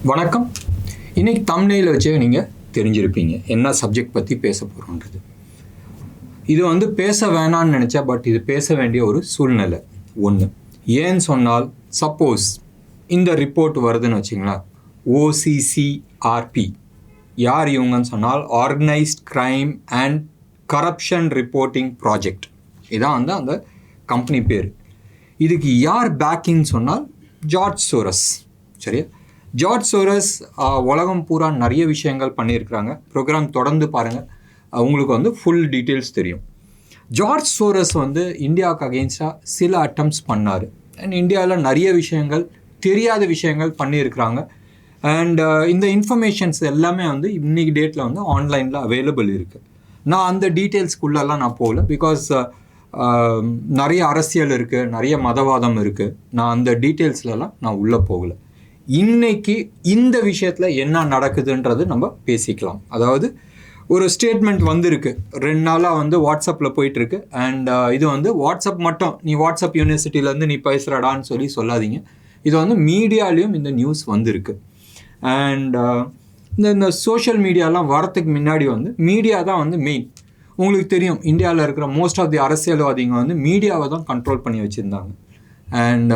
வணக்கம். இன்றைக்கி தம்ப்நெயில் வச்சு நீங்கள் தெரிஞ்சிருப்பீங்க என்ன சப்ஜெக்ட் பற்றி பேச போகிறோன்றது. இது பேச வேணான்னு நினச்சா இது பேச வேண்டிய ஒரு சூழ்நிலை ஒன்று. ஏன்னு சொன்னால் சப்போஸ் இந்த ரிப்போர்ட் வருதுன்னு வச்சிங்களேன், OCCRP யார் இவங்கன்னு சொன்னால் organised crime and corruption reporting project. இதான் அந்த கம்பெனி பேர். இதுக்கு யார் பேக்கிங் சொன்னால் ஜார்ஜ் சோரஸ். சரியா? ஜார்ஜ் சோரஸ் உலகம் பூரா நிறைய விஷயங்கள் பண்ணியிருக்கிறாங்க. ப்ரோக்ராம் தொடர்ந்து பாருங்கள், உங்களுக்கு ஃபுல் டீட்டெயில்ஸ் தெரியும். ஜார்ஜ் சோரஸ் இந்தியாவுக்கு அகெயின்ஸ்டாக சில அட்டம்ப்ட்ஸ் பண்ணார். அண்ட் இந்தியாவில் நிறைய விஷயங்கள் தெரியாத விஷயங்கள் பண்ணியிருக்கிறாங்க. அண்ட் இந்த இன்ஃபர்மேஷன்ஸ் எல்லாமே இன்றைக்கி டேட்டில் ஆன்லைனில் அவைலபிள் இருக்குது. நான் அந்த டீட்டெயில்ஸ்க்குள்ளெல்லாம் நான் போகல, பிகாஸ் நிறைய அரசியல் இருக்குது, நிறைய மதவாதம் இருக்குது. நான் அந்த டீட்டெயில்ஸ்லலாம் நான் உள்ளே போகலை. இன்னைக்கு இந்த விஷயத்தில் என்ன நடக்குதுன்றது நம்ம பேசிக்கலாம். அதாவது ஒரு ஸ்டேட்மெண்ட் வந்திருக்கு, 2 நாளாக வாட்ஸ்அப்பில் போயிட்டுருக்கு. அண்ட் இது வாட்ஸ்அப் மட்டும், நீ வாட்ஸ்அப் யூனிவர்சிட்டியிலேருந்து நீ பேசுகிறடான்னு சொல்லாதீங்க. இது மீடியாலேயும் இந்த நியூஸ் வந்திருக்கு. அண்ட் இந்த சோஷியல் மீடியாலாம் வரத்துக்கு முன்னாடி மீடியா தான் மெயின். உங்களுக்கு தெரியும், இந்தியாவில் இருக்கிற மோஸ்ட் ஆஃப் தி அரசியல்வாதிங்க மீடியாவை தான் கண்ட்ரோல் பண்ணி வச்சுருந்தாங்க. அண்ட்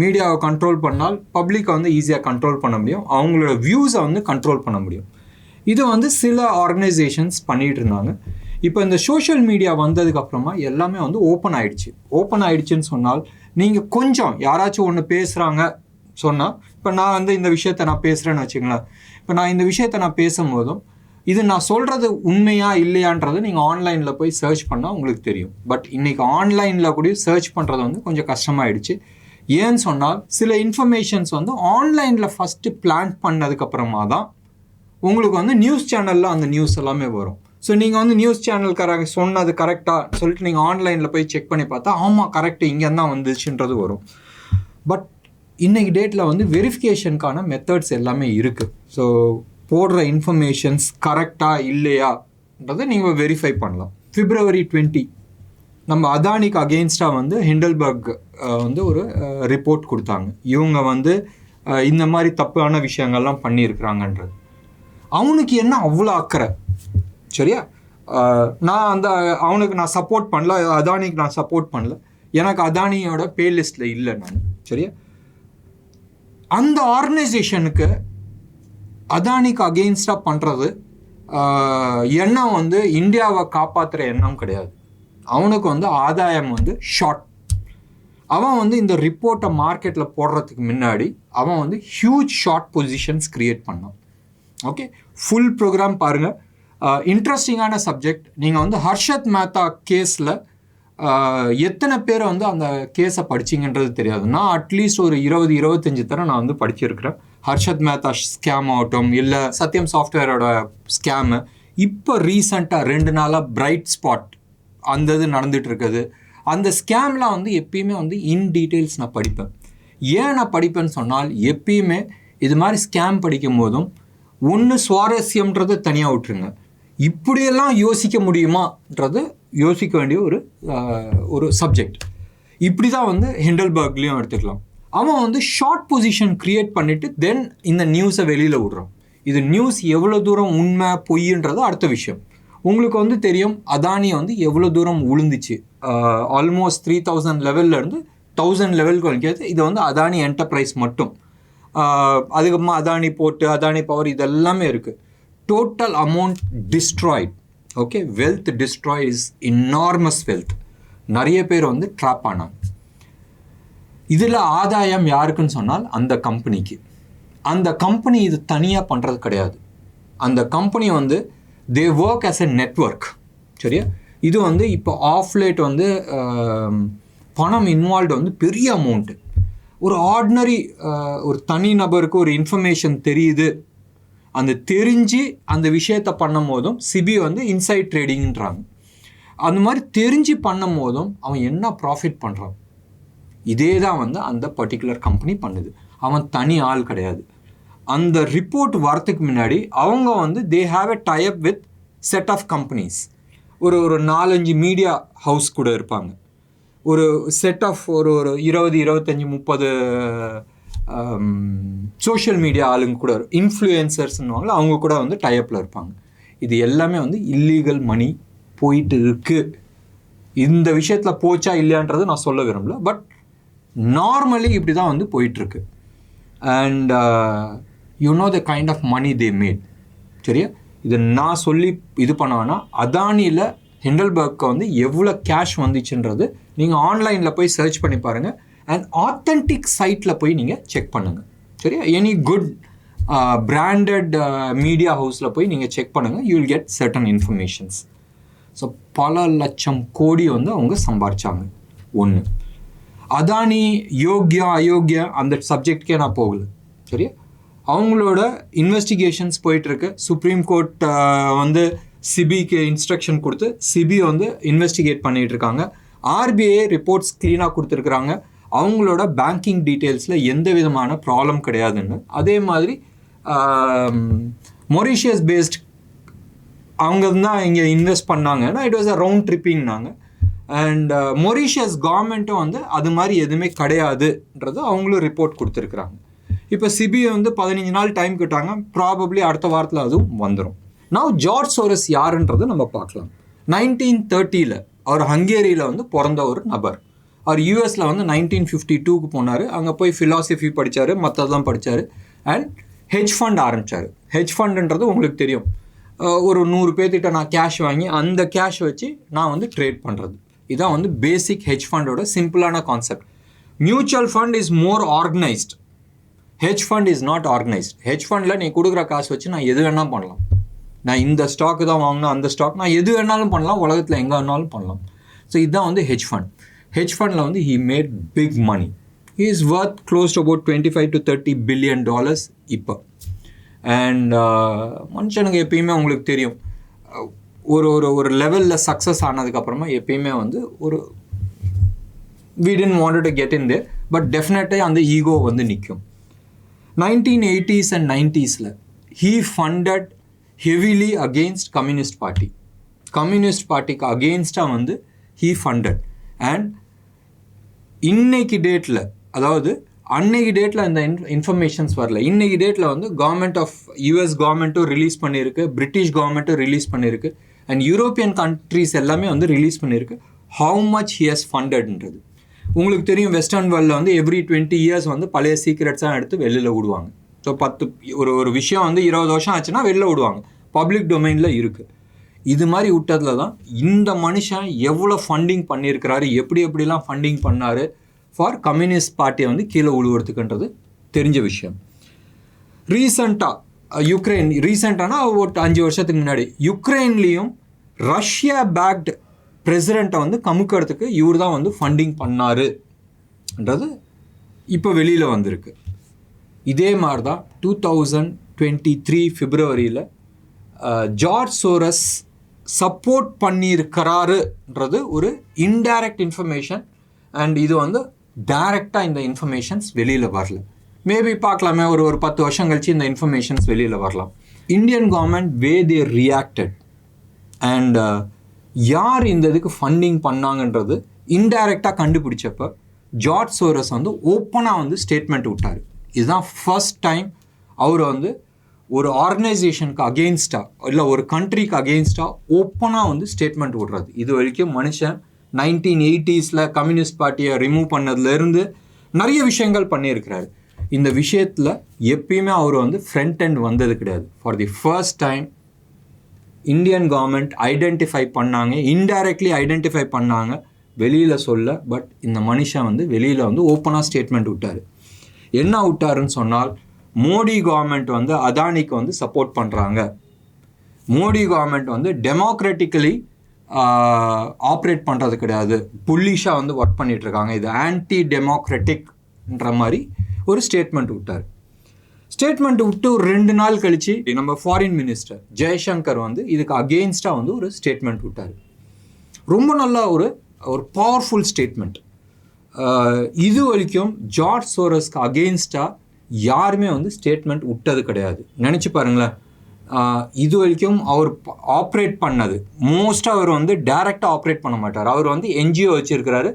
மீடியாவை கண்ட்ரோல் பண்ணால் பப்ளிக்கை ஈஸியாக கண்ட்ரோல் பண்ண முடியும், அவங்களோட வியூஸை கண்ட்ரோல் பண்ண முடியும். இது சில ஆர்கனைசேஷன்ஸ் பண்ணிகிட்டு இருந்தாங்க. இப்போ இந்த சோஷியல் மீடியா வந்ததுக்கப்புறமா எல்லாமே ஓப்பன் ஆகிடுச்சு. ஓப்பன் ஆகிடுச்சின்னு சொன்னால் நீங்கள் கொஞ்சம் யாராச்சும் ஒன்று பேசுகிறாங்க சொன்னால், இப்போ நான் இந்த விஷயத்தை நான் பேசுகிறேன்னு வச்சுங்களேன். இப்போ நான் இந்த விஷயத்தை நான் பேசும்போதும் இது நான் சொல்கிறது உண்மையா இல்லையான்றது நீங்கள் ஆன்லைனில் போய் சர்ச் பண்ணால் உங்களுக்கு தெரியும். பட் இன்றைக்கி ஆன்லைனில் கூட சர்ச் பண்ணுறது கொஞ்சம் கஷ்டமாயிடுச்சு. ஏன்னு சொன்னால் சில இன்ஃபர்மேஷன்ஸ் ஆன்லைனில் ஃபஸ்ட்டு பிளான் பண்ணதுக்கப்புறமா தான் உங்களுக்கு நியூஸ் சேனலில் அந்த நியூஸ் எல்லாமே வரும். ஸோ நீங்கள் நியூஸ் சேனல்காரங்க சொன்னது கரெக்டாக சொல்லிட்டு நீங்கள் ஆன்லைனில் போய் செக் பண்ணி பார்த்தா ஆமாம் கரெக்டு இங்கே தான் வந்துச்சுன்றது வரும். பட் இன்றைக்கி டேட்டில் வெரிஃபிகேஷனுக்கான மெத்தட்ஸ் எல்லாமே இருக்குது. ஸோ போடுற இன்ஃபர்மேஷன்ஸ் கரெக்டாக இல்லையான்றதை நீங்கள் வெரிஃபை பண்ணலாம். February 20 நம்ம அதானிக்கு அகெயின்ஸ்டாக ஹிண்டல்பர்க் ஒரு ரிப்போர்ட் கொடுத்தாங்க. இவங்க இந்த மாதிரி தப்பான விஷயங்கள்லாம் பண்ணியிருக்கிறாங்கன்றது. அவனுக்கு என்ன அவ்வளோ அக்கறை? சரியா? நான் அவனுக்கு நான் சப்போர்ட் பண்ணல, அதானிக்கு நான் சப்போர்ட் பண்ணல. எனக்கு அதானியோட பே லிஸ்ட்டில் இல்லை நான். சரியா? அந்த ஆர்கனைசேஷனுக்கு அதானிக்கு அகெயின்ஸ்டாக பண்ணுறது எண்ணம் இந்தியாவை காப்பாற்றுற எண்ணம் கிடையாது. அவனுக்கு ஆதாயம் ஷார்ட். அவன் இந்த ரிப்போர்ட்டை மார்க்கெட்டில் போடுறதுக்கு முன்னாடி அவன் ஹியூஜ் ஷார்ட் பொசிஷன்ஸ் க்ரியேட் பண்ணான். ஓகே, ஃபுல் ப்ரோக்ராம் பாருங்கள். இன்ட்ரெஸ்டிங்கான சப்ஜெக்ட். நீங்கள் ஹர்ஷத் மேத்தா கேஸில் எத்தனை பேர் அந்த கேஸை படிச்சிங்கன்றது தெரியாது. நான் அட்லீஸ்ட் ஒரு 20-25 தடவை நான் படிச்சிருக்கிறேன். ஹர்ஷத் மேத்தா ஸ்கேம் ஆகட்டும், இல்லை சத்யம் சாஃப்ட்வேரோட ஸ்கேமு. இப்போ ரீசண்டாக 2 நாளாக பிரைட் ஸ்பாட் அந்த இது நடந்துகிட்டு இருக்குது. அந்த ஸ்கேம்லாம் எப்பயுமே இன் டீட்டெயில்ஸ் நான் படிப்பேன். ஏன் நான் படிப்பேன்னு சொன்னால், எப்பயுமே இது மாதிரி ஸ்கேம் படிக்கும் போதும் ஒன்று சுவாரஸ்யம்ன்றது தனியாக விட்டுருங்க. இப்படியெல்லாம் யோசிக்க முடியுமான்றது யோசிக்க வேண்டிய ஒரு சப்ஜெக்ட். இப்படி தான் ஹிண்டல்பர்க்லேயும் எடுத்துக்கலாம். அவன் ஷார்ட் பொசிஷன் க்ரியேட் பண்ணிவிட்டு தென் இந்த நியூஸை வெளியில் விடுறான். இது நியூஸ் எவ்வளோ தூரம் உண்மை பொய்ன்றது அடுத்த விஷயம். உங்களுக்கு தெரியும், அதானி எவ்வளோ தூரம் உளுந்துச்சு. ஆல்மோஸ்ட் 3000 லெவல்லேருந்து 1000 லெவலுக்கு வரைக்கும். இது அதானி என்டர்பிரைஸ் மட்டும். அதுக்கப்புறமா அதானி போர்ட்டு, அதானி பவர், இதெல்லாமே இருக்குது. Total amount destroyed. Okay, wealth destroy is enormous wealth. நிறைய பேர் ட்ராப் ஆனாங்க. இதில் ஆதாயம் யாருக்குன்னு சொன்னால் அந்த கம்பெனிக்கு. அந்த கம்பெனி இது தனியாக பண்ணுறது கிடையாது. அந்த company they work as a network. சரியா? இது இப்போ ஆஃப்லேட் பணம் இன்வால்வ்டு பெரிய அமௌண்ட்டு. ஒரு ஆர்டினரி ஒரு தனி நபருக்கு ஒரு இன்ஃபர்மேஷன் தெரியுது, அந்த தெரிஞ்சு அந்த விஷயத்தை பண்ணும் போதும் சிபி இன்சைட் ட்ரேடிங்ன்றாங்க. அந்த மாதிரி தெரிஞ்சு பண்ணும் போதும் அவன் என்ன ப்ராஃபிட் பண்ணுறான்? இதே தான் அந்த பர்டிகுலர் கம்பெனி பண்ணுது. அவன் தனி ஆள் கிடையாது. அந்த ரிப்போர்ட் வரத்துக்கு முன்னாடி அவங்க they have a type with set of companies. ஒரு 4-5 மீடியா ஹவுஸ் கூட இருப்பாங்க. ஒரு செட் ஆஃப் ஒரு 20, 25, 30 சோஷியல் மீடியா ஆளுங்க கூட இன்ஃப்ளூயன்சர்ஸ்னுவாங்கள அவங்க கூட வந்து டைப்பில் இருப்பாங்க. இது எல்லாமே வந்து இல்லீகல் மணி போயிட்டு இருக்குது. இந்த விஷயத்தில் போச்சா இல்லையான்றது நான் சொல்ல விரும்பல, பட் நார்மலி இப்படி தான் வந்து போயிட்டுருக்கு. And you know the kind of money they made. சரியா? இது நான் சொல்லி இது பண்ணுவேன்னா அதானியில் ஹிண்டல்பர்க்கு வந்து எவ்வளோ கேஷ் வந்துச்சுன்றது நீங்கள் ஆன்லைனில் போய் சர்ச் பண்ணி பாருங்கள். அண்ட் ஆத்தென்டிக் சைட்டில் போய் நீங்கள் செக் பண்ணுங்கள். சரியா? எனி குட் பிராண்டட் மீடியா ஹவுஸில் போய் நீங்கள் செக் பண்ணுங்கள். You will get certain informations. So பல லட்சம் கோடி வந்து அவங்க சம்பாரிச்சாங்க. ஒன்று. அதானி யோக்யா அயோக்யா அந்த சப்ஜெக்ட்கே நான் போகல. சரியா? அவங்களோட இன்வெஸ்டிகேஷன்ஸ் போயிட்டுருக்கு. சுப்ரீம் கோர்ட் வந்து சிபிக்கு இன்ஸ்ட்ரக்ஷன் கொடுத்து சிபி வந்து இன்வெஸ்டிகேட் பண்ணிகிட்ருக்காங்க. ஆர்பிஐ ரிப்போர்ட்ஸ் க்ளீனாக கொடுத்துருக்குறாங்க. அவங்களோட பேங்கிங் டீட்டெயில்ஸில் எந்த விதமான ப்ராப்ளம் கிடையாதுன்னு. அதே மாதிரி மொரிஷியஸ் பேஸ்ட் அவங்க தான் இங்கே இன்வெஸ்ட் பண்ணாங்கன்னா இட் வாஸ் அ ரவுண்ட் ட்ரிப்பிங்னாங்க. அண்ட் மொரிஷியஸ் கவர்மெண்ட்டும் வந்து அது மாதிரி எதுவுமே கிடையாதுன்றது அவங்களும் ரிப்போர்ட் கொடுத்துருக்குறாங்க. இப்போ சிபி வந்து 15 நாள் டைம் கேட்டாங்க. ப்ராபப்ளி அடுத்த வாரத்தில் அதுவும் வந்துடும். நவ் ஜார்ஜ் சோரஸ் யாருன்றது நம்ம பார்க்கலாம். 1930 அவர் ஹங்கேரியில் வந்து பிறந்த ஒரு நபர். அவர் யூஎஸில் வந்து 1952 போனார். அங்கே போய் ஃபிலாசபி படித்தார், மற்றதெல்லாம் படித்தார். அண்ட் ஹெட்ஜ் ஃபண்ட் ஆரம்பித்தார். ஹெட்ஜ் ஃபண்டுன்றது உங்களுக்கு தெரியும். ஒரு 100 பேர்த்திட்ட நான் கேஷ் வாங்கி அந்த கேஷ் வச்சு நான் வந்து ட்ரேட் பண்ணுறது. இதான் வந்து பேசிக் ஹெட்ஜ் ஃபண்டோட சிம்பிளான concept. Mutual fund is more organised. Hedge fund is not organised. Hedge ஃபண்டில் நீ கொடுக்குற காசு வச்சு நான் எது வேணாலும் பண்ணலாம். நான் இந்த ஸ்டாக்கு தான் வாங்கினா அந்த ஸ்டாக் நான் எது வேணாலும் பண்ணலாம். உலகத்தில் எங்கே வேணாலும் பண்ணலாம். ஸோ இதுதான் வந்து ஹெட்ஜ் ஃபண்ட். ஹெட்ஜ் ஃபண்டில் வந்து he made big money. He is worth close to about $25 to $30 billion இப்போ. அண்ட் மனுஷனுக்கு எப்பயுமே உங்களுக்கு தெரியும் ஒரு ஒரு ஒரு லெவலில் சக்ஸஸ் ஆனதுக்கப்புறமா எப்பயுமே வந்து ஒரு we didn't want to get in there, but definitely அந்த ஈகோ வந்து நிற்கும். 1980s and 90s he funded heavily against communist party. Communist பார்ட்டிக்கு அகெயின்ஸ்டாக வந்து he funded. அண்ட் இன்னைக்கு டேட்டில், அதாவது அன்னைக்கு டேட்டில் இந்த இன்ஃபர்மேஷன்ஸ் வரல. இன்றைக்கி டேட்டில் வந்து கவர்மெண்ட் ஆஃப் யூஎஸ் கவர்மெண்ட்டும் ரிலீஸ் பண்ணியிருக்கு, பிரிட்டிஷ் கவர்மெண்ட்டும் ரிலீஸ் பண்ணியிருக்கு, அண்ட் யூரோப்பியன் கண்ட்ரீஸ் எல்லாமே வந்து ரிலீஸ் பண்ணியிருக்கு ஹவு மச் ஹி ஹஸ் ஃபண்டட்ன்றது. உங்களுக்கு தெரியும் வெஸ்டர்ன் வேர்ல்டில் வந்து எவ்ரி 20 years வந்து பழைய சீக்ரெட்ஸாக எடுத்து வெளியில் விடுவாங்க. ஸோ ஒரு விஷயம் வந்து 20 வருஷம் ஆச்சுன்னா வெளில விடுவாங்க. பப்ளிக் டொமைனில் இருக்குது. இது மாதிரி விட்டதில் தான் இந்த மனுஷன் எவ்வளோ ஃபண்டிங் பண்ணியிருக்கிறாரு, எப்படிலாம் ஃபண்டிங் பண்ணார் ஃபார் கம்யூனிஸ்ட் பார்ட்டியை வந்து கீழே உழுவுறதுக்குன்றது தெரிஞ்ச விஷயம். ரீசெண்டானா ஒரு 5 வருஷத்துக்கு முன்னாடி யுக்ரைன்லேயும் ரஷ்யா பேக்டு பிரசிடெண்ட்டை வந்து கமுக்கிறதுக்கு இவர் தான் வந்து ஃபண்டிங் பண்ணாருன்றது இப்போ வெளியில் வந்திருக்கு. இதே மாதிரி தான் 2023 February ஜார்ஜ் சோரஸ் சப்போர்ட் பண்ணியிருக்கிறாருன்றது ஒரு இன்டைரக்ட் இன்ஃபர்மேஷன். அண்ட் இது வந்து டைரெக்டாக இந்த இன்ஃபர்மேஷன்ஸ் வெளியில் வரல. மேபி பார்க்கலாமே ஒரு 10 வருஷம் கழிச்சு இந்த இன்ஃபர்மேஷன்ஸ் வெளியில் வரலாம். Indian government they reacted and யார் இந்த இதுக்கு ஃபண்டிங் பண்ணாங்கன்றது இன்டைரக்டாக கண்டுபிடிச்சப்ப ஜார்ஜ் சோரஸ் வந்து ஓப்பனாக வந்து ஸ்டேட்மெண்ட் விட்டார். இதுதான் ஃபர்ஸ்ட் டைம் அவர் வந்து ஒரு ஆர்கனைசேஷனுக்கு அகெயின்ஸ்டாக இல்லை ஒரு கண்ட்ரிக்கு அகெயின்ஸ்டாக ஓப்பனாக வந்து ஸ்டேட்மெண்ட் விடுறது. இது வரைக்கும் மனுஷன் 1980s கம்யூனிஸ்ட் பார்ட்டியை ரிமூவ் பண்ணதுலேருந்து நிறைய விஷயங்கள் பண்ணியிருக்கிறாரு. இந்த விஷயத்தில் எப்பயுமே அவர் வந்து ஃப்ரண்ட் எண்ட் வந்தது கிடையாது. For the first time Indian government identify பண்ணாங்க, இன்டைரக்ட்லி ஐடென்டிஃபை பண்ணாங்க, வெளியில் சொல்ல. பட் இந்த மனுஷன் வந்து வெளியில் வந்து ஓப்பனாக ஸ்டேட்மெண்ட் விட்டார். என்ன விட்டாருன்னு சொன்னால், மோடி கவர்மெண்ட் வந்து அதானிக்கு வந்து சப்போர்ட் பண்ணுறாங்க, மோடி கவர்மெண்ட் வந்து டெமோக்ராட்டிக்கலி ஆப்ரேட் பண்ணுறது கிடையாது, புல்லிஷாக வந்து ஒர்க் பண்ணிகிட்ருக்காங்க, இது ஆன்டி டெமோக்ராட்டிக்ன்ற மாதிரி ஒரு ஸ்டேட்மெண்ட் விட்டார். ஸ்டேட்மெண்ட் விட்டு ஒரு 2 நாள் கழித்து நம்ம ஃபாரின் மினிஸ்டர் ஜெய்சங்கர் வந்து இதுக்கு அகெயின்ஸ்டாக வந்து ஒரு ஸ்டேட்மெண்ட் விட்டார். ரொம்ப நல்ல ஒரு பவர்ஃபுல் ஸ்டேட்மெண்ட். இது வரைக்கும் ஜார்ஜ் சோரஸ்க்கு அகெயின்ஸ்டாக யாருமே வந்து ஸ்டேட்மெண்ட் விட்டது கிடையாது. நினச்சி பாருங்களேன், இது வரைக்கும் அவர் ஆப்ரேட் பண்ணது மோஸ்ட்டாக அவர் வந்து டைரெக்டாக ஆப்ரேட் பண்ண மாட்டார். அவர் வந்து என்ஜிஓ வச்சுருக்கிறாரு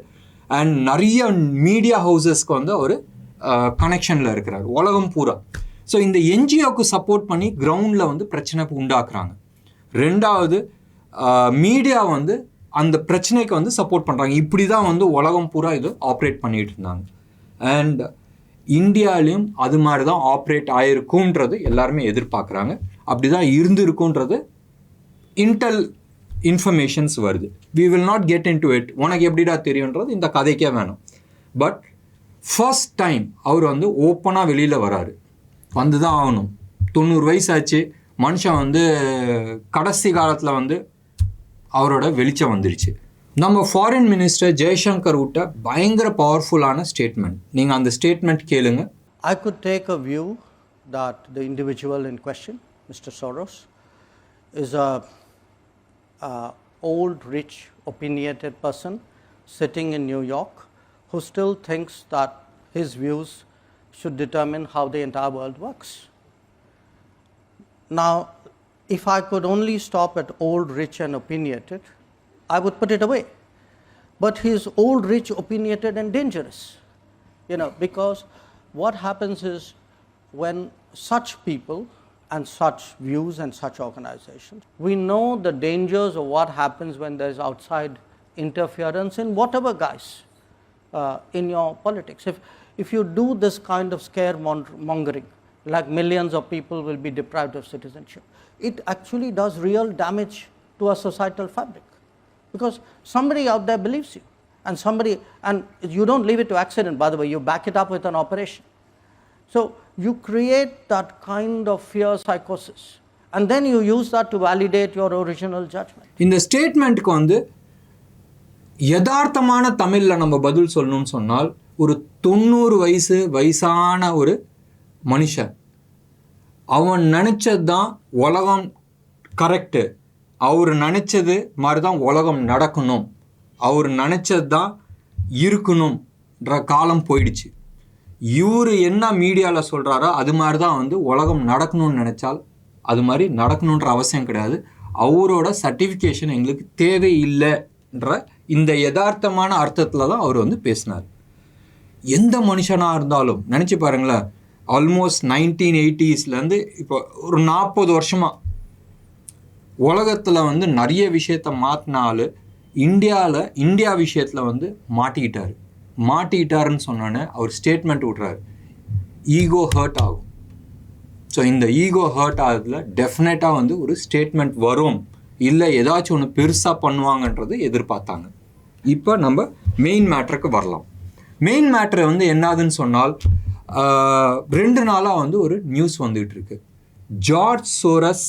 அண்ட் நிறைய மீடியா ஹவுசஸ்க்கு வந்து அவர் கனெக்ஷனில் இருக்கிறார் உலகம் பூரா. ஸோ இந்த என்ஜிஓக்கு சப்போர்ட் பண்ணி கிரவுண்டில் வந்து பிரச்சனை உண்டாக்குறாங்க. ரெண்டாவது மீடியா வந்து அந்த பிரச்சனைக்கு வந்து சப்போர்ட் பண்ணுறாங்க. இப்படி தான் வந்து உலகம் பூரா இது ஆப்ரேட் பண்ணிகிட்டு இருந்தாங்க. அண்ட் இந்தியாவிலையும் அது மாதிரி தான் ஆப்ரேட் ஆகிருக்குன்றது எல்லாருமே எதிர்பார்க்குறாங்க. அப்படி தான் இருந்திருக்குன்றது இன்டெல் இன்ஃபர்மேஷன்ஸ் வருது. We will not get into it. உனக்கு எப்படிடா தெரியுன்றது இந்த கதைக்கே வேணும். பட் ஃபர்ஸ்ட் டைம் அவர் வந்து ஓப்பனாக வெளியில் வராரு. வந்து தான் ஆகணும். 90 வயசாச்சு மனுஷன் வந்து கடைசி காலத்தில் வந்து அவரோட வெளிச்சம் வந்துருச்சு. நம்ம ஃபாரின் மினிஸ்டர் ஜெய்சங்கர் விட்ட பயங்கர பவர்ஃபுல்லான ஸ்டேட்மெண்ட். நீங்கள் அந்த ஸ்டேட்மெண்ட் கேளுங்க. I could take a view that the individual in question, Mr. Soros, is a old, rich, opinionated person sitting in New York who still thinks that his views should determine how the entire world works. Now, if I could only stop at old, rich and opinionated, I would put it away. But he is old, rich, opinionated and dangerous. Because what happens is when such people and such views and such organizations, we know the dangers of what happens when there is outside interference in whatever guise in your politics. If you do this kind of scaremongering, like millions of people will be deprived of citizenship, it actually does real damage to our societal fabric. Because somebody out there believes you, and you don't leave it to accident, by the way, you back it up with an operation. So you create that kind of fear psychosis, and then you use that to validate your original judgment. இந்த ஸ்டேட்மெண்ட்டுக்கு வந்து யதார்த்தமான தமிழில் நம்ம பதில் சொல்லணும்னு சொன்னால், ஒரு 90 வயசான ஒரு மனுஷன், அவன் நினச்சது தான் உலகம் கரெக்டு, அவர் நினச்சது மாதிரி தான் உலகம் நடக்கணும், அவர் நினச்சது தான் இருக்கணும்ன்ற காலம் போயிடுச்சு. இவர் என்ன மீடியாவில் சொல்கிறாரோ அது மாதிரி தான் வந்து உலகம் நடக்கணும்னு நினச்சால் அது மாதிரி நடக்கணுன்ற அவசியம் கிடையாது. அவரோட சர்டிஃபிகேஷன் எங்களுக்கு தேவையில்லைன்ற இந்த யதார்த்தமான அர்த்தத்தில் தான் அவர் வந்து பேசினார். எந்த மனுஷனாக இருந்தாலும் நினச்சி பாருங்களேன், ஆல்மோஸ்ட் 1980s இப்போ ஒரு 40 வருஷமாக உலகத்தில் வந்து நிறைய விஷயத்த மாற்றினாலும் இந்தியா விஷயத்தில் வந்து மாட்டிக்கிட்டாருன்னு சொன்னோன்னே அவர் ஸ்டேட்மெண்ட் விட்றாரு, ஈகோ ஹர்ட் ஆகும். ஸோ இந்த ஈகோ ஹர்ட் ஆகுதுல டெஃபினட்டாக வந்து ஒரு ஸ்டேட்மெண்ட் வரும், இல்லை ஏதாச்சும் ஒன்று பெருசாக பண்ணுவாங்கன்றது எதிர்பார்த்தாங்க. இப்போ நம்ம மெயின் மேட்ருக்கு வரலாம். மெயின் மேட்ரு வந்து என்னதுன்னு சொன்னால், 2 நாளாக வந்து ஒரு நியூஸ் வந்துகிட்டு இருக்கு. ஜார்ஜ் சோரஸ்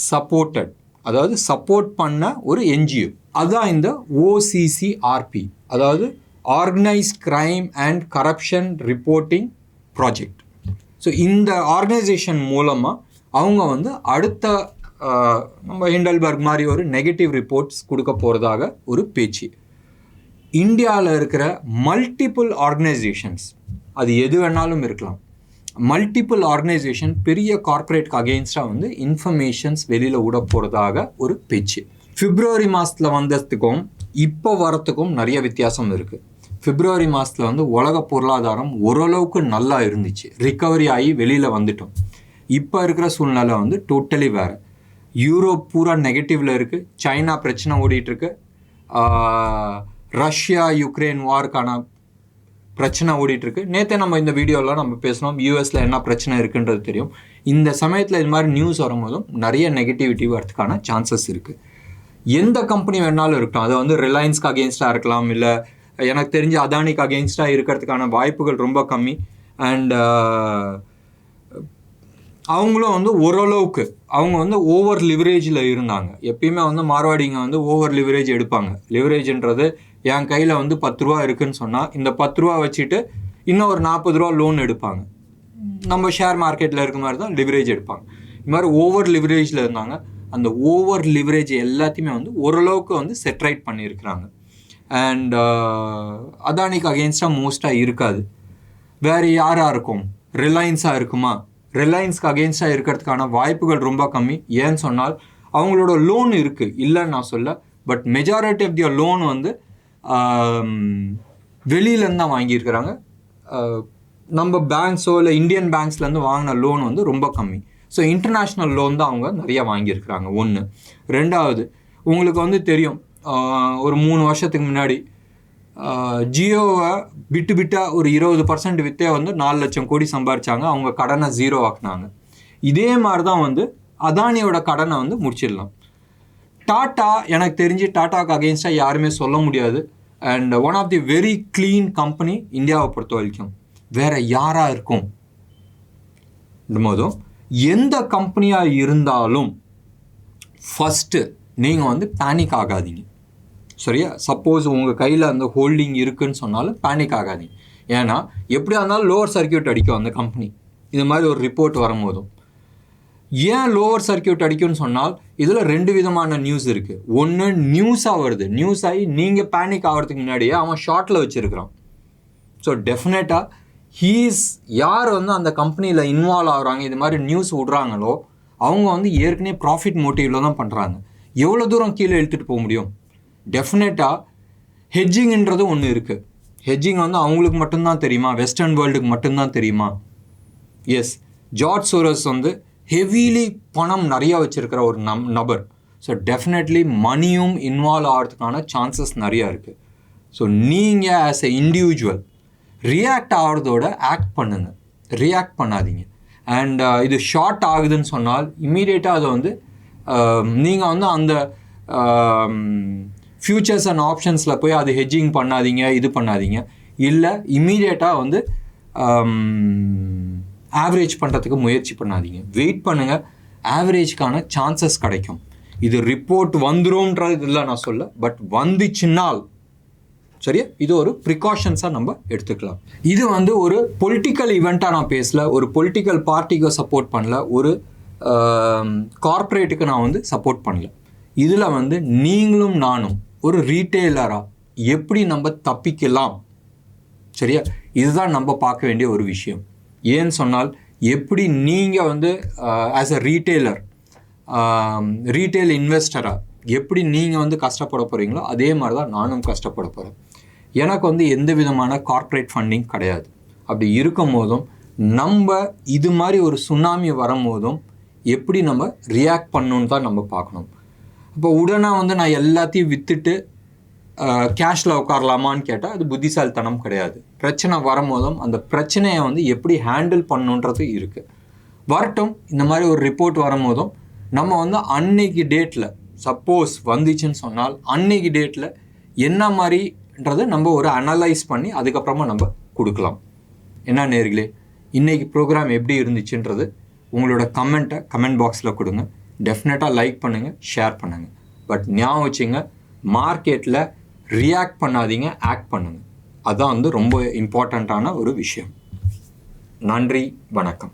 அதாவது சப்போர்ட் பண்ண ஒரு என்ஜிஓ, அதுதான் இந்த OCCRP, அதாவது organised crime and corruption reporting project. So இந்த ஆர்கனைசேஷன் மூலமாக அவங்க வந்து அடுத்த நம்ம ஹிண்டல்பர்க் மாதிரி ஒரு நெகட்டிவ் ரிப்போர்ட்ஸ் கொடுக்க போகிறதாக ஒரு பேச்சு. இந்தியாவில் இருக்கிற மல்டிபிள் ஆர்கனைசேஷன்ஸ், அது எது வேணாலும் இருக்கலாம், மல்டிபிள் ஆர்கனைசேஷன் பெரிய கார்ப்பரேட்க்கு அகெயின்ஸ்டாக வந்து இன்ஃபர்மேஷன்ஸ் வெளியில் விட போகிறதாக ஒரு பேச்சு. பிப்ரவரி மாதத்தில் வந்ததுக்கும் இப்போ வரத்துக்கும் நிறைய வித்தியாசம் இருக்குது. பிப்ரவரி மாதத்தில் வந்து உலக பொருளாதாரம் ஓரளவுக்கு நல்லா இருந்துச்சு, ரிக்கவரி ஆகி வெளியில் வந்துட்டோம். இப்போ இருக்கிற சூழ்நிலை வந்து டோட்டலி வேறு. யூரோப் பூரா நெகட்டிவில் இருக்குது, சைனா பிரச்சனை ஓடிட்டுருக்கு, ரஷ்யா யுக்ரைன் வார்க்கான பிரச்சனை ஓடிட்டுருக்கு. நேற்றே நம்ம இந்த வீடியோவில் நம்ம பேசணும், யூஎஸில் என்ன பிரச்சனை இருக்குன்றது தெரியும். இந்த சமயத்தில் இது மாதிரி நியூஸ் வரும்போதும் நிறைய நெகட்டிவிட்டி வரதுக்கான சான்சஸ் இருக்குது. எந்த கம்பெனி வேணாலும் இருக்கட்டும், அது வந்து ரிலையன்ஸ்க்கு அகெயின்ஸ்டாக இருக்கலாம், இல்லை எனக்கு தெரிஞ்ச அதானிக்கு அகெயின்ஸ்டாக இருக்கிறதுக்கான வாய்ப்புகள் ரொம்ப கம்மி. அண்ட் அவங்களும் வந்து ஓரளவுக்கு அவங்க வந்து ஓவர் லிவரேஜில் இருந்தாங்க. எப்பயுமே வந்து மார்வாடிங்க வந்து ஓவர் லிவரேஜ் எடுப்பாங்க. லிவரேஜ்ன்றது என் கையில் வந்து 10 ரூபா இருக்குதுன்னு சொன்னால் இந்த 10 ரூபா வச்சுட்டு இன்னும் ஒரு 40 ரூபா லோன் எடுப்பாங்க. நம்ம ஷேர் மார்க்கெட்டில் இருக்க மாதிரி தான் லிவரேஜ் எடுப்பாங்க. இது மாதிரி ஓவர் லிவரேஜில் இருந்தாங்க. அந்த ஓவர் லிவரேஜ் எல்லாத்தையுமே வந்து ஓரளவுக்கு வந்து செட்ரைட் பண்ணியிருக்கிறாங்க. அண்ட் அதானிக்கு அகெயின்ஸ்டாக மோஸ்ட்டாக இருக்காது. வேறு யாராக இருக்கும்? ரிலையன்ஸாக இருக்குமா? ரிலையன்ஸ்க்கு அகெயின்ஸ்டாக இருக்கிறதுக்கான வாய்ப்புகள் ரொம்ப கம்மி. ஏன்னு சொன்னால் அவங்களோட லோன் இருக்குது, இல்லைன்னு நான் சொல்ல. But majority of their loan வந்து வெளியிலேருந்து தான் வாங்கியிருக்கிறாங்க. நம்ம பேங்க்ஸோ இல்லை இந்தியன் பேங்க்ஸ்லேருந்து வாங்கின லோன் வந்து ரொம்ப கம்மி. ஸோ இன்டர்நேஷ்னல் லோன் தான் அவங்க நிறையா வாங்கியிருக்கிறாங்க. ஒன்று. ரெண்டாவது, உங்களுக்கு வந்து தெரியும், ஒரு 3 வருஷத்துக்கு முன்னாடி ஜியோவை பிட்டாக ஒரு 20% விற்றே வந்து 4 லட்சம் கோடி சம்பாரிச்சாங்க. அவங்க கடனை 0 ஆக்குனாங்க. இதே மாதிரி தான் வந்து அதானியோட கடனை வந்து முடிச்சிடலாம். டாட்டா, எனக்கு தெரிஞ்சு டாட்டாவுக்கு அகெயின்ஸ்டாக யாருமே சொல்ல முடியாது. And one of the very clean company இந்தியாவை பொறுத்த வரைக்கும். வேறு யாராக இருக்கும் போதும் எந்த கம்பெனியாக இருந்தாலும் ஃபஸ்ட்டு நீங்கள் வந்து பேனிக் ஆகாதீங்க. சரியா? சப்போஸ் உங்கள் கையில் அந்த ஹோல்டிங் இருக்குதுன்னு சொன்னாலும் பேனிக் ஆகாதீங்க. ஏன்னா எப்படியா இருந்தாலும் லோவர் சர்க்கியூட் அடிக்கும் அந்த கம்பெனி இது மாதிரி ஒரு ரிப்போர்ட் வரும்போதும். ஏன் லோவர் சர்க்கியூட் அடிக்கும்னு சொன்னால் இதில் 2 விதமான நியூஸ் இருக்குது. ஒன்று, நியூஸாக வருது. நியூஸ் ஆகி நீங்கள் பேனிக் ஆகிறதுக்கு முன்னாடியே அவன் ஷார்ட்டில் வச்சுருக்கிறான். ஸோ டெஃபினட்டாக யார் வந்து அந்த கம்பெனியில் இன்வால்வ் ஆகுறாங்க, இது மாதிரி நியூஸ் விட்றாங்களோ அவங்க வந்து ஏற்கனவே ப்ராஃபிட் மோட்டிவில் தான் பண்ணுறாங்க. எவ்வளோ தூரம் கீழே இழுத்துட்டு போக முடியும்? டெஃபினட்டாக ஹெட்ஜிங்ன்றது ஒன்று இருக்குது. ஹெட்ஜிங் வந்து அவங்களுக்கு மட்டும்தான் தெரியுமா? வெஸ்டர்ன் வேர்ல்டுக்கு மட்டும்தான் தெரியுமா? எஸ், ஜார்ஜ் சோரஸ் வந்து ஹெவிலி பணம் நிறையா வச்சுருக்கிற ஒரு நபர். ஸோ டெஃபினெட்லி மணியும் இன்வால்வ் ஆகிறதுக்கான சான்சஸ் நிறையா இருக்குது. ஸோ நீங்கள் ஆஸ் எ இண்டிவிஜுவல் ரியாக்ட் ஆகிறதோட ஆக்ட் பண்ணுங்கள், ரியாக்ட் பண்ணாதீங்க. அண்ட் இது ஷார்ட் ஆகுதுன்னு சொன்னால் இம்மீடியட்டாக அதை வந்து நீங்கள் வந்து அந்த ஃபியூச்சர்ஸ் அண்ட் ஆப்ஷன்ஸில் போய் அது ஹெட்ஜிங் பண்ணாதீங்க, இது பண்ணாதீங்க. இல்லை இம்மீடியட்டாக வந்து ஆவரேஜ் பண்ணுறதுக்கு முயற்சி பண்ணாதீங்க. வெயிட் பண்ணுங்கள், ஆவரேஜ்க்கான சான்சஸ் கிடைக்கும். இது ரிப்போர்ட் வந்துரும்ன்றது இல்லை நான் சொல்ல, பட் வந்துச்சுன்னால் சரியா, இது ஒரு ப்ரிகாஷன்ஸாக நம்ம எடுத்துக்கலாம். இது வந்து ஒரு பொலிட்டிக்கல் ஈவெண்ட்டாக நான் பேசல, ஒரு பொலிட்டிக்கல் பார்ட்டிக்கு சப்போர்ட் பண்ணல, ஒரு கார்ப்பரேட்டுக்கு நான் வந்து சப்போர்ட் பண்ணல. இதில் வந்து நீங்களும் நானும் ஒரு ரீட்டெய்லராக எப்படி நம்ம தப்பிக்கலாம், சரியா, இதுதான் நம்ம பார்க்க வேண்டிய ஒரு விஷயம். ஏன்னு சொன்னால் எப்படி நீங்கள் வந்து ஆஸ் அ ரீட்டெய்லர், ரீட்டெயில் இன்வெஸ்டராக எப்படி நீங்கள் வந்து கஷ்டப்பட போகிறீங்களோ அதே மாதிரி தான் நானும் கஷ்டப்பட போகிறேன். எனக்கு வந்து எந்த விதமான கார்ப்பரேட் ஃபண்டிங் கிடையாது. அப்படி இருக்கும் போதும் நம்ம இது மாதிரி ஒரு சுனாமி வரும் போதும் எப்படி நம்ம ரியாக்ட் பண்ணணுன்னு தான் நம்ம பார்க்கணும். இப்போ உடனே வந்து நான் எல்லாத்தையும் விற்றுட்டு கேஷில் உட்காரலாமான்னு கேட்டால் அது புத்திசாலித்தனம் கிடையாது. பிரச்சனை வரும்போதும் அந்த பிரச்சனையை வந்து எப்படி ஹேண்டில் பண்ணணுன்றது இருக்குது. வரட்டும், இந்த மாதிரி ஒரு ரிப்போர்ட் வரும்போதும் நம்ம வந்து அன்னைக்கு டேட்டில் சப்போஸ் வந்துச்சுன்னு சொன்னால் அன்னைக்கு டேட்டில் என்ன மாதிரின்றதை நம்ம ஒரு அனலைஸ் பண்ணி அதுக்கப்புறமா நம்ம கொடுக்கலாம். என்ன நேர்களே, இன்றைக்கி ப்ரோக்ராம் எப்படி இருந்துச்சுன்றது உங்களோட கமெண்ட் பாக்ஸில் கொடுங்க. டெஃபினட்டாக லைக் பண்ணுங்கள், ஷேர் பண்ணுங்கள். பட் ஞாபகம் வச்சுங்க, மார்க்கெட்டில் ரியாக்ட் பண்ணாதீங்க, ஆக்ட் பண்ணுங்கள். அதுதான் வந்து ரொம்ப இம்பார்ட்டண்ட்டான ஒரு விஷயம். நன்றி, வணக்கம்.